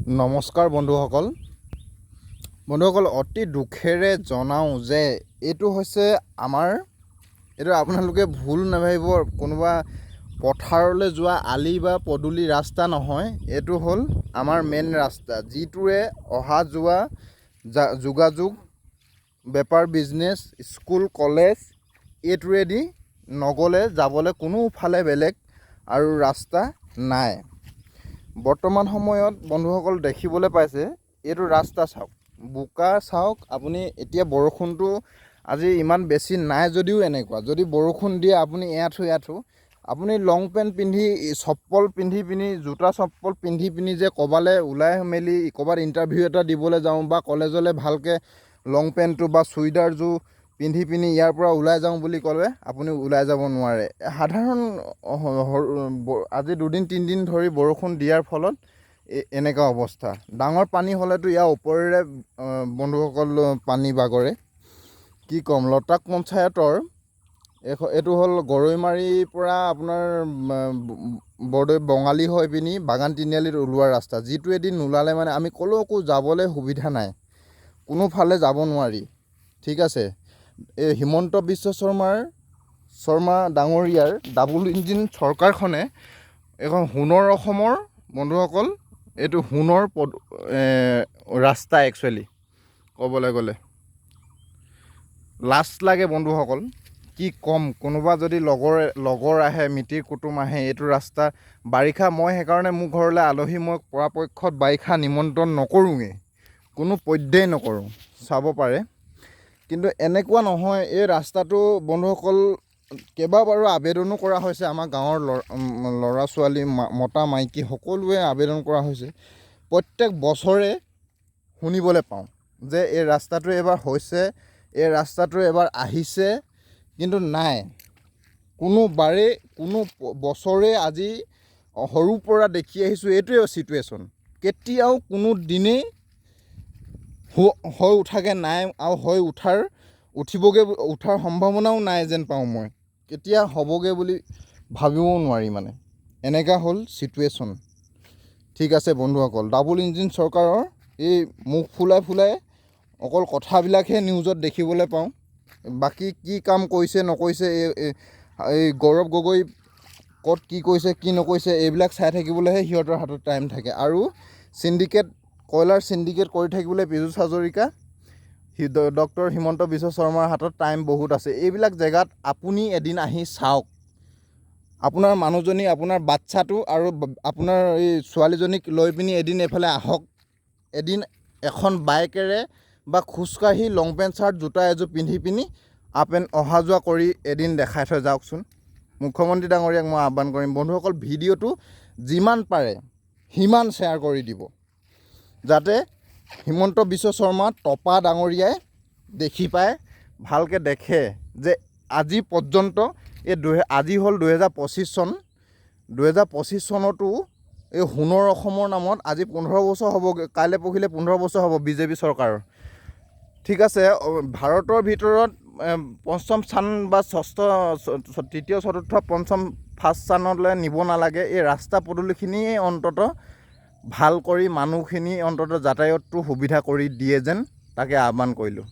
নমস্কাৰ বন্ধুসকল অতি দুখেৰে জনাওঁ যে এইটো হৈছে এইটো আপোনালোকে ভুল নাভাবিব কোনোবা পথাৰলৈ যোৱা আলি বা পদূলি ৰাস্তা নহয়। এইটো হ'ল আমাৰ মেইন ৰাস্তা, যিটোৰে অহা যোৱা যোগাযোগ, বেপাৰ, বিজনেছ, স্কুল, কলেজ এইটোৰেদি নগ'লে যাবলৈ কোনোফালে বেলেগ আৰু ৰাস্তা নাই। বৰ্তমান সময়ত বন্ধুসকল দেখিবলৈ পাইছে এইটো ৰাস্তা চাওক, বোকা চাওক আপুনি। এতিয়া বৰষুণটো আজি ইমান বেছি নাই যদিও এনেকুৱা, যদি বৰষুণ দিয়ে আপুনি এআঁঠু আপুনি লং পেণ্ট পিন্ধি, চপ্পল পিন্ধি জোতা চপ্পল পিন্ধি যে ক'বালৈ ওলাই মেলি ক'ৰবাত ইণ্টাৰভিউ এটা দিবলৈ যাওঁ বা কলেজলৈ ভালকৈ লং পেণ্টটো বা চুইদাৰযোৰ পিন্ধি ইয়াৰ পৰা ওলাই যাওঁ বুলি ক'লে আপুনি ওলাই যাব নোৱাৰে। সাধাৰণ আজি 2-3 দিন ধৰি বৰষুণ দিয়াৰ ফলত এনেকুৱা অৱস্থা। ডাঙৰ পানী হ'লেতো ইয়াৰ ওপৰেৰে বন্ধুসকল পানী বাগৰে। কি ক'ম, লটাক পঞ্চায়তৰ এইটো হ'ল গৰৈমাৰীৰ পৰা আপোনাৰ বৰদৈ বঙালী হৈ পিনি বাগান তিনিআলিত ওলোৱা ৰাস্তা, যিটো এদিন নোলালে মানে আমি ক'লৈকো যাবলৈ সুবিধা নাই, কোনোফালে যাব নোৱাৰি। ঠিক আছে, এই হিমন্ত বিশ্ব শৰ্মা ডাঙৰীয়াৰ ডাবল ইঞ্জিন চৰকাৰখনে এখন সোণৰ অসমৰ বন্ধুসকল, এইটো সোণৰ ৰাস্তা একচুৱেলি ক'বলৈ গ'লে লাজ লাগে বন্ধুসকল। কি ক'ম, কোনোবা যদি লগৰ আহে, মিতিৰ কুটুম আহে এইটো ৰাস্তা বাৰিষা, মই সেইকাৰণে মোৰ ঘৰলৈ আলহী মই পৰাপক্ষত বাৰিষা নিমন্ত্ৰণ নকৰোঁৱেই, কোনো পধ্যেই নকৰোঁ, চাব পাৰে। কিন্তু এনেকুৱা নহয়, এই ৰাস্তাটো বন্ধুসকল কেইবাবাৰো আবেদনো কৰা হৈছে। আমাৰ গাঁৱৰ ল'ৰা ছোৱালী, মতা মাইকী সকলোৱে আবেদন কৰা হৈছে। প্ৰত্যেক বছৰে শুনিবলৈ পাওঁ যে এই ৰাস্তাটো এবাৰ হৈছে, এই ৰাস্তাটো এবাৰ আহিছে, কিন্তু নাই। কোনো বছৰে আজি সৰুৰ পৰা দেখি আহিছোঁ এইটোৱে চিটুৱেশ্যন, কেতিয়াও কোনো দিনেই হৈ উঠাকৈ নাই আৰু উঠাৰ সম্ভাৱনাও নাই যেন পাওঁ মই। কেতিয়া হ'বগৈ বুলি ভাবিবও নোৱাৰি, মানে এনেকুৱা হ'ল চিটুৱেশ্যন। ঠিক আছে বন্ধুসকল, ডাবল ইঞ্জিন চৰকাৰৰ এই মুখ ফুলাই অকল কথাবিলাকহে নিউজত দেখিবলৈ পাওঁ। বাকী কি কাম কৰিছে নকৰিছে, এই গৌৰৱ গগৈ ক'ত কি কৰিছে কি নকৰিছে এইবিলাক চাই থাকিবলৈহে সিহঁতৰ হাতত টাইম থাকে। আৰু কয়লাৰ চিণ্ডিকেট কৰি থাকিবলৈ পীযুষ হাজৰিকা, ডক্টৰ হিমন্ত বিশ্ব শৰ্মাৰ হাতত টাইম বহুত আছে। এইবিলাক জেগাত আপুনি এদিন আহি চাওক, আপোনাৰ মানুহজনী, আপোনাৰ বাচ্ছাটো আৰু আপোনাৰ এই ছোৱালীজনীক লৈ পিনি এদিন এইফালে আহক। এদিন এখন বাইকেৰে বা খোজকাঢ়ি লং পেণ্ট চাৰ্ট জোতা এযোৰ পিন্ধি পিনি অহা যোৱা কৰি এদিন দেখাই থৈ যাওকচোন। মুখ্যমন্ত্ৰী ডাঙৰীয়াক মই আহ্বান কৰিম, বন্ধুসকল ভিডিঅ'টো যিমান পাৰে সিমান শ্বেয়াৰ কৰি দিব, যাতে হিমন্ত বিশ্ব শৰ্মা টপা ডাঙৰীয়াই দেখি পায়, ভালকৈ দেখে যে আজি পৰ্যন্ত আজি হ'ল 2025 চন। 2025 চনতো এই সোণৰ অসমৰ নামত আজি 15 বছৰ হ'ব, কাইলৈ পৰহিলৈ 15 বছৰ হ'ব বিজেপি চৰকাৰৰ। ঠিক আছে, ভাৰতৰ ভিতৰত পঞ্চম স্থান বা তৃতীয়, চতুৰ্থ, পঞ্চম, ফাৰ্ষ্ট স্থানলৈ নিব নালাগে। এই ৰাস্তা পদূলিখিনিয়ে অন্ততঃ ভাল কৰি মানুহখিনি অন্ততঃ যাতায়াতটো সুবিধা কৰি দিয়ে যেন, তাকে আহ্বান কৰিলোঁ।